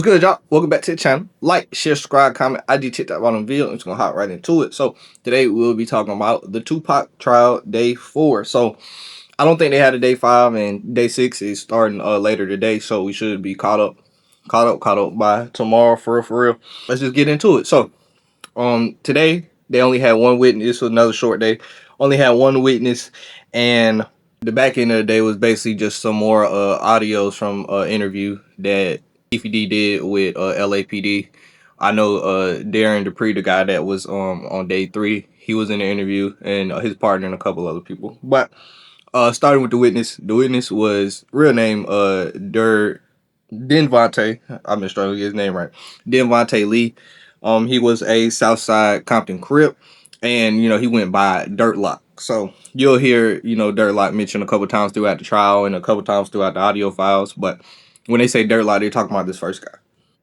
What's good, y'all? Welcome back to the channel. Like, share, subscribe, comment. I did hit that bottom video. I'm just gonna hop right into it. So today we'll be talking about the Tupac trial, day 4. So I don't think they had a day 5, and day 6 is starting later today. So we should be caught up by tomorrow for real, for real. Let's just get into it. So today they only had one witness. This was another short day. Only had one witness, and the back end of the day was basically just some more audios from interview that Keefe did with LAPD. I know Darren Dupree, the guy that was on day 3, he was in the interview, and his partner and a couple other people. But starting with the witness. The witness was real name Denvante. I'm just trying to get his name right. Denvante Lee. He was a Southside Compton Crip, and he went by Dirt Lock. So you'll hear Dirt Lock mentioned a couple times throughout the trial and a couple times throughout the audio files. But when they say Dirt Lock, they're talking about this first guy.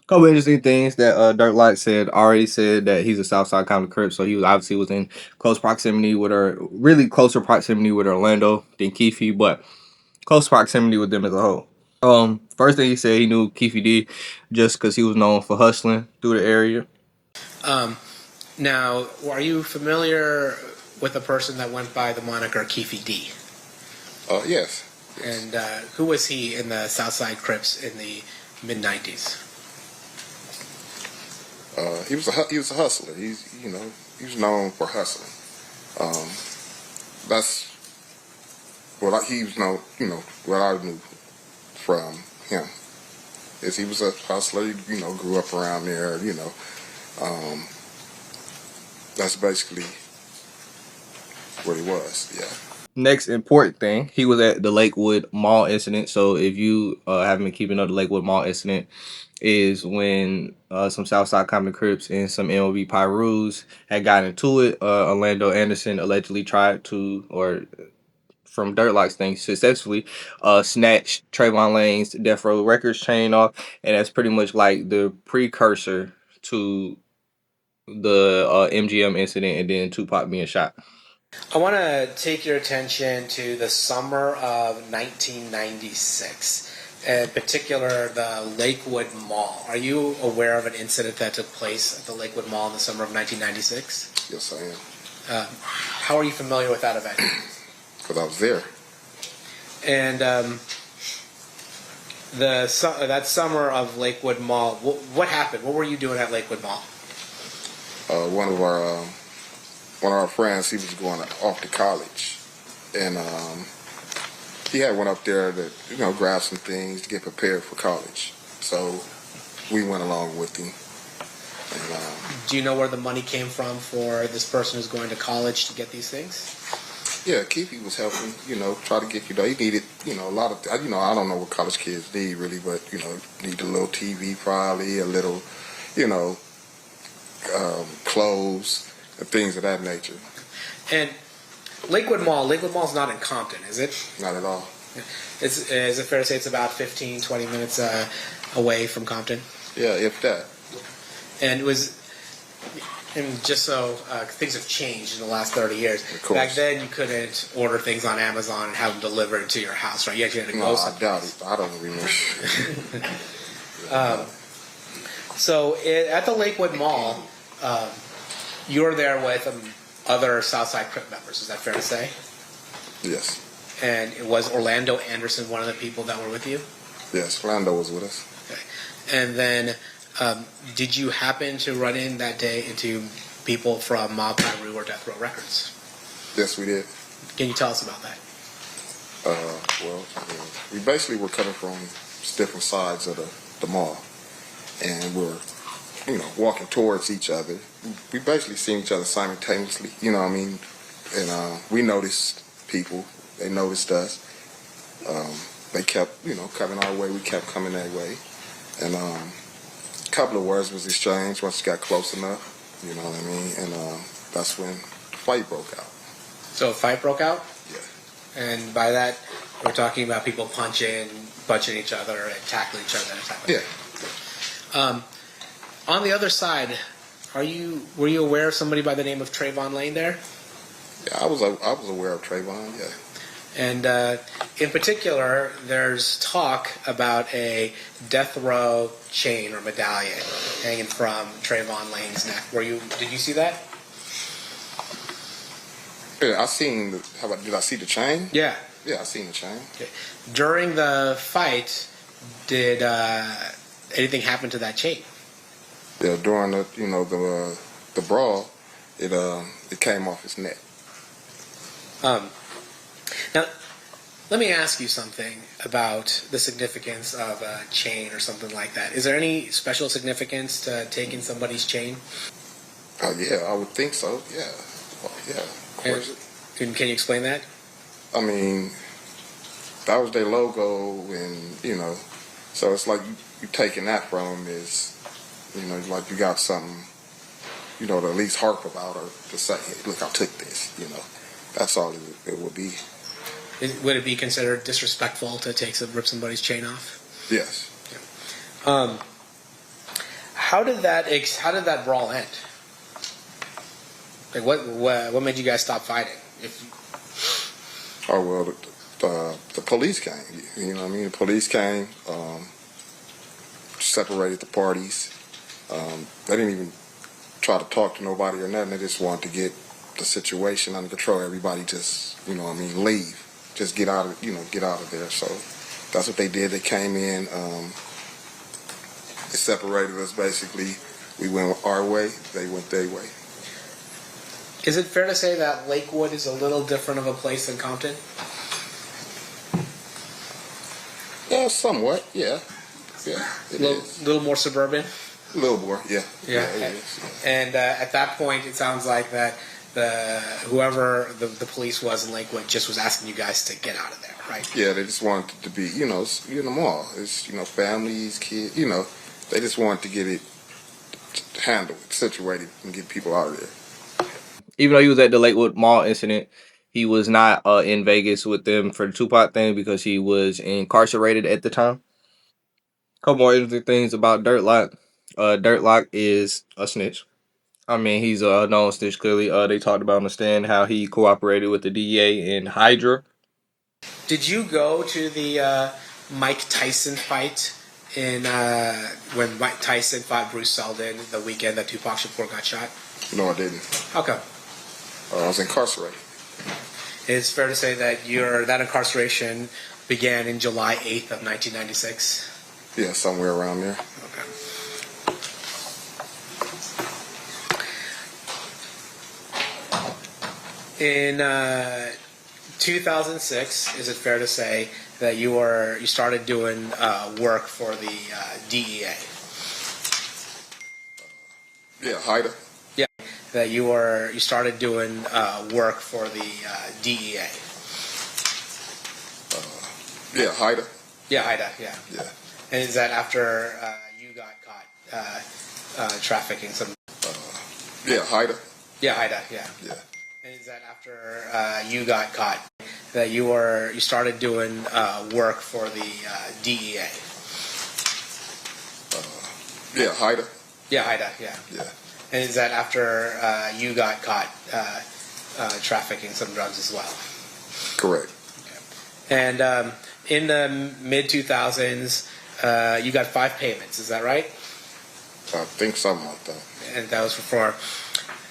Couple interesting things that Dirt Lock said that he's a Southside Compton Crip, so he was in close proximity with her, really closer proximity with Orlando than Keefe, but close proximity with them as a whole. First thing he said, he knew Keefe D just because he was known for hustling through the area. Now, are you familiar with a person that went by the moniker Keefe D? Yes. And who was he in the Southside Crips in the mid '90s? He was a hustler. He was known for hustling. That's what he was known. What I knew from him is he was a hustler. He, grew up around there. That's basically what he was. Yeah. Next important thing, he was at the Lakewood Mall incident. So if you haven't been keeping up, the Lakewood Mall incident is when some Southside Compton Crips and some MLB Pyrus had gotten into it. Orlando Anderson allegedly tried to, or from Dirt Lock's thing, successfully snatched Trayvon Lane's Death Row Records chain off, and that's pretty much like the precursor to the MGM incident and then Tupac being shot. I want to take your attention to the summer of 1996, in particular the Lakewood Mall. Are you aware of an incident that took place at the Lakewood Mall in the summer of 1996? Yes, I am. How are you familiar with that event? Because I was there. And that summer of Lakewood Mall, what happened? What were you doing at Lakewood Mall? One of our friends, he was going off to college, and he had went up there to grab some things to get prepared for college. So we went along with him. And, do you know where the money came from for this person who's going to college to get these things? Yeah, Keefe was helping. Try to get he needed a lot of I don't know what college kids need really, but need a little TV probably, a little clothes and things of that nature. And Lakewood Mall's not in Compton, is it? Not at all. Is it fair to say it's about 15, 20 minutes away from Compton? Yeah, if that. And just so things have changed in the last 30 years. Of course. Back then, you couldn't order things on Amazon and have them delivered to your house, right? You actually had to go somewhere. I doubt it. I don't remember. So at the Lakewood Mall, you were there with other Southside Crip members. Is that fair to say? Yes. And it was Orlando Anderson one of the people that were with you? Yes, Orlando was with us. Okay. And then did you happen to run in that day into people from Mob Pyru or Death Row Records? Yes, we did. Can you tell us about that? We basically were coming from different sides of the mall, and we're walking towards each other. We basically seen each other simultaneously, and we noticed people. They noticed us. They kept, coming our way. We kept coming that way. And a couple of words was exchanged once it got close enough, you know what I mean? And that's when the fight broke out. So a fight broke out? Yeah. And by that, we're talking about people punching each other and tackling each other. Yeah. On the other side, were you aware of somebody by the name of Trayvon Lane there? Yeah, I was aware of Trayvon. Yeah. And in particular, there's talk about a death row chain or medallion hanging from Trayvon Lane's neck. Did you see that? Yeah, I seen. How about? Did I see the chain? Yeah. Yeah, I seen the chain. Okay. During the fight, did anything happen to that chain? Yeah, during the brawl, it came off his neck. Now, let me ask you something about the significance of a chain or something like that. Is there any special significance to taking somebody's chain? Yeah, I would think so. Yeah, well, yeah, of course. Can you explain that? I mean, that was their logo, and so it's like you taking that from them is, like you got something, to at least harp about or to say, hey, look, I took this. That's all it would be. Would it be considered disrespectful to rip somebody's chain off? Yes. How did that brawl end? Like what made you guys stop fighting? Oh well, the police came. You know what I mean? The police came, separated the parties. They didn't even try to talk to nobody or nothing. They just wanted to get the situation under control. Everybody just, leave. Just get out of there. So that's what they did. They came in, they separated us basically. We went our way, they went their way. Is it fair to say that Lakewood is a little different of a place than Compton? Yeah, somewhat, yeah. Yeah, it is. A little more suburban? A little more, yeah. Yeah. It is. And at that point, it sounds like that whoever the police was in Lakewood just was asking you guys to get out of there, right? Yeah, they just wanted to be, it's, in the mall. It's, families, kids, they just wanted to get it handled, situated, and get people out of there. Even though he was at the Lakewood Mall incident, he was not in Vegas with them for the Tupac thing because he was incarcerated at the time. Couple more interesting things about Dirt Lock. Dirt Lock is a snitch. I mean, he's a known snitch. Clearly, they talked about on the stand how he cooperated with the DEA in Hydra. Did you go to the Mike Tyson fight when Mike Tyson fought Bruce Seldon the weekend that Tupac Shakur got shot? No, I didn't. How come? I was incarcerated. It's fair to say that that incarceration began in July 8th of 1996? Yeah, somewhere around there. Okay. In 2006, is it fair to say that you started doing work for the DEA? Yeah, Haida. Yeah, that you started doing work for the DEA. Yeah, Haida. Yeah, Haida. Yeah. Yeah. And is that after you got caught trafficking some? Yeah, Haida. Yeah, Haida. Yeah. Yeah. And is that after you got caught that you started doing work for the DEA? Yeah, Haida. Yeah, Haida. Yeah. Yeah. And is that after you got caught trafficking some drugs as well? Correct. Okay. And in the mid 2000s, you got 5 payments. Is that right? I think something like that. And that was for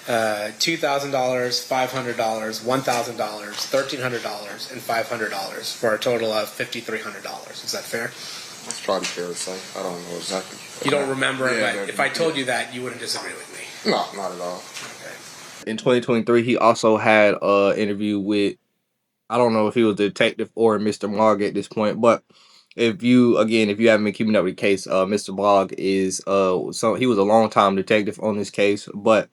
$2,000, $500, $1,000, $1,300, and $500 for a total of $5,300. Is that fair? That's probably fair to say. I don't know exactly. You don't remember, Yeah, but if I told you that, you wouldn't disagree with me. No, not at all. Okay. In 2023, he also had an interview with, I don't know if he was the detective or Mr. Mogg at this point, but if you haven't been keeping up with the case, Mr. Mogg is he was a long time detective on this case, but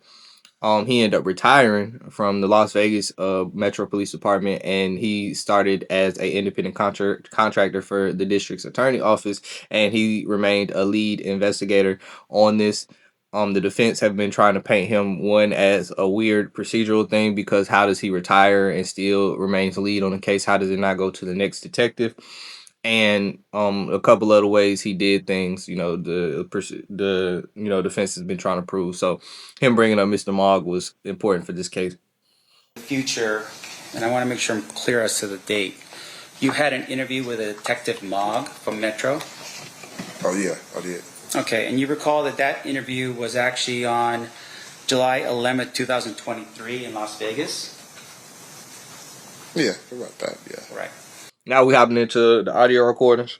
he ended up retiring from the Las Vegas Metro Police Department, and he started as a independent contractor for the district's attorney office, and he remained a lead investigator on this. The defense have been trying to paint him one as a weird procedural thing because how does he retire and still remains lead on the case? How does it not go to the next detective? And a couple other ways he did things, defense has been trying to prove. So him bringing up Mr. Mogg was important for this case. Future, and I want to make sure I'm clear as to the date. You had an interview with a Detective Mogg from Metro. Oh yeah, I did. Okay, and you recall that interview was actually on July 11th, 2023 in Las Vegas? Yeah, about that. Yeah. Correct. Now we hopping into the audio recordings.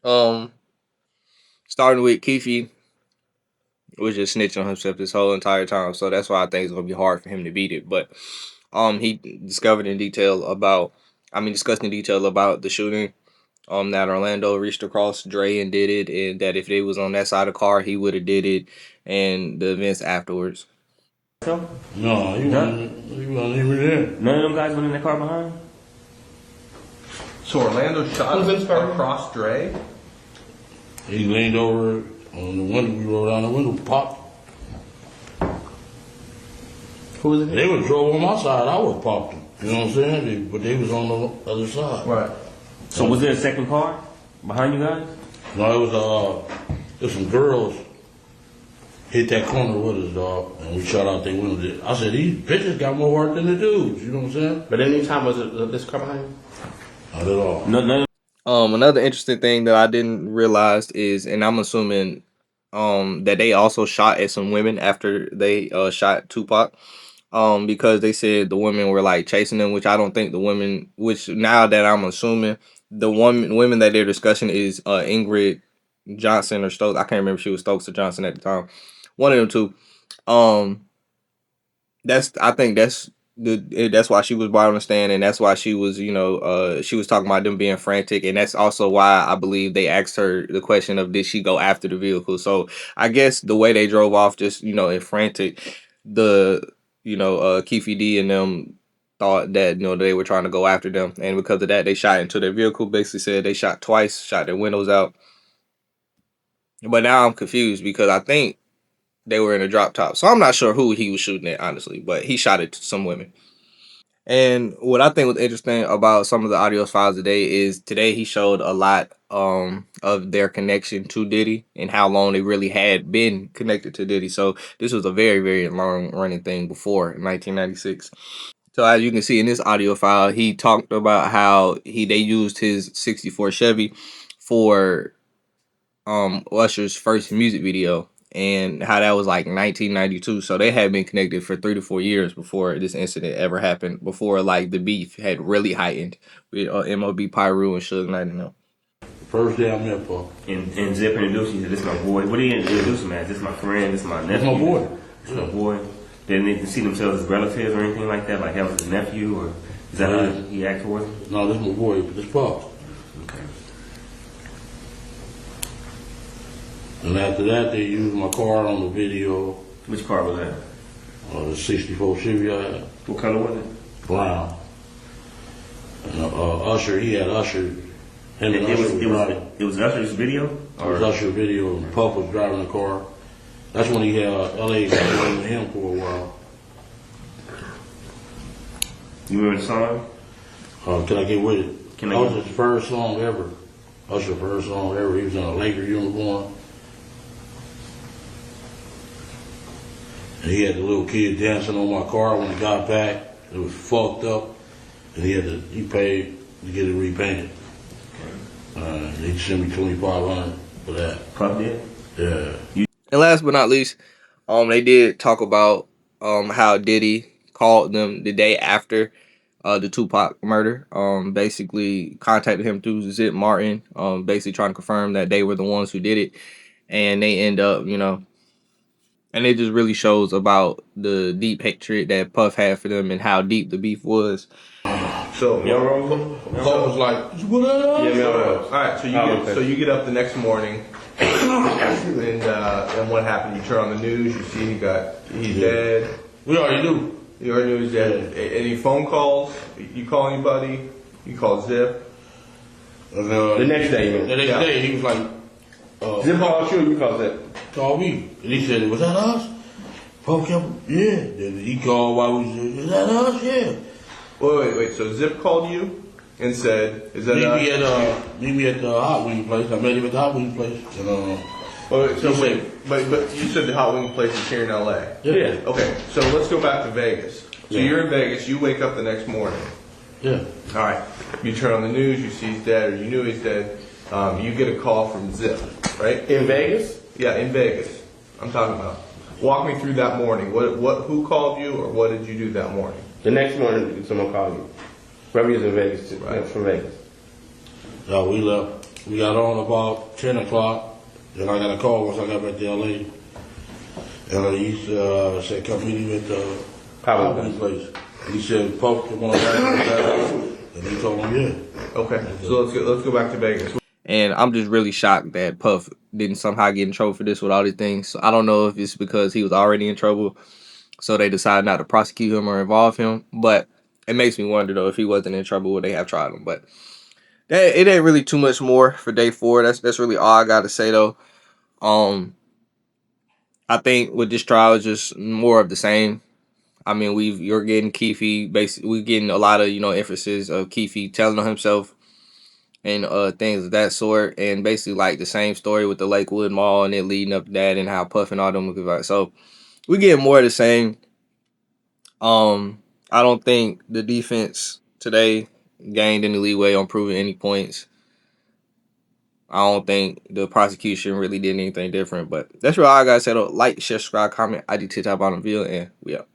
Starting with Keefe was just snitching on himself this whole entire time, so that's why I think it's gonna be hard for him to beat it. But he discussed in detail about the shooting. That Orlando reached across Dre and did it, and that if they was on that side of the car, he would have did it, and the events afterwards. No, he wasn't even there. None of them guys went in the car behind him? So Orlando shot across Dre? He leaned over on the window. We rolled down the window, popped. Who was it? They would drove on my side. I would have popped them. You know what I'm saying? But they was on the other side. Right. So was there a second car behind you guys? No, it was some girls hit that corner with us, dog, and we shot out their window. I said, these bitches got more heart than the dudes. You know what I'm saying? But any time was it this car behind you? Not at all. None. Another interesting thing that I didn't realize is, and I'm assuming that they also shot at some women after they shot Tupac. Because they said the women were like chasing them, which I don't think the women, which now that I'm assuming the women that they're discussing is Ingrid Johnson or Stokes. I can't remember if she was Stokes or Johnson at the time. One of them two. I think that's why she was brought on the stand, and that's why she was, she was talking about them being frantic, and that's also why I believe they asked her the question of did she go after the vehicle. So I guess the way they drove off, just in frantic, Keefe D and them thought that they were trying to go after them, and because of that, they shot into their vehicle. Basically, said they shot twice, shot their windows out. But now I'm confused because I think they were in a drop top, so I'm not sure who he was shooting at, honestly. But he shot at some women. And what I think was interesting about some of the audio files today he showed a lot of their connection to Diddy and how long they really had been connected to Diddy. So this was a very, very long running thing before 1996. So as you can see in this audio file, he talked about how they used his 64 Chevy for Usher's first music video, and how that was like 1992. So they had been connected for 3 to 4 years before this incident ever happened, before like the beef had really heightened with MOB Pyru and Suge Knight and them. First day I met Paul. And Zip introduced you. He said, this is my boy. What do you introduce him as? This is my friend. This is my nephew. That's my boy. This is my boy. They didn't see themselves as relatives or anything like that? Like that was his nephew? Or is that how he acted towards him? No, this is my boy. This Paul. Okay. And after that, they used my car on the video. Which car was that? The 64 Chevy I had. What color was it? Brown. And Usher, he had Usher. Him and Usher it was Usher's video? It was Usher's video, and Puff was driving the car. That's when he had L.A. with him for a while. You remember the song? Can I Get With It? That was his first song ever. Usher's first song ever. He was in a Laker uniform. And he had the little kid dancing on my car when he got back. It was fucked up. And he paid to get it repainted. He sent me $2,500 for that. Puff did? Yeah. And last but not least, they did talk about how Diddy called them the day after the Tupac murder. Basically contacted him through Zip Martin, basically trying to confirm that they were the ones who did it. And they end up, and it just really shows about the deep hatred that Puff had for them and how deep the beef was. So Puff was like, what up? Yeah, all right. So you get up the next morning, and what happened? You turn on the news. You see he's dead. We already knew. You already knew he's dead. Any phone calls? You call anybody? You call Zip? The next day. The next day, he was like, Zip called you, you called Zip. Called me. And he said, was that us? Puff kept, yeah. Then he called while we said, is that us? Yeah. Wait. So Zip called you and said, is that us? Meet me at the hot wing place. I met him at the hot wing place. And, but you said the hot wing place is here in LA. Yeah. Okay, so let's go back to Vegas. So you're in Vegas, you wake up the next morning. Yeah. All right. You turn on the news, you see he's dead, or you knew he's dead. You get a call from Zip, right? In Vegas? Yeah, in Vegas. I'm talking about. Walk me through that morning. Who called you, or what did you do that morning? The next morning, someone called you. Whoever was in Vegas, Right. from Vegas. We left. We got on about 10 o'clock. Then I got a call once I got back to L.A. And he said, come meet him at the Pablo's place. He said, Puff, come on back. And he told him, yeah. Okay, so let's go back to Vegas. And I'm just really shocked that Puff didn't somehow get in trouble for this with all these things. So I don't know if it's because he was already in trouble, so they decided not to prosecute him or involve him. But it makes me wonder, though, if he wasn't in trouble, would they have tried him? But it ain't really too much more for day 4. That's really all I got to say, though. I think with this trial, it's just more of the same. I mean, you're getting Keefe, basically, we're getting a lot of, emphasis of Keefe telling on himself and things of that sort, and basically like the same story with the Lakewood Mall and it leading up to that and how Puff and all them was. So we get more of the same. I don't think the defense today gained any leeway on proving any points. I don't think the prosecution really did anything different, but that's what I gotta say. Like, share, subscribe, comment, ID, TikTok, bottom video, and we out.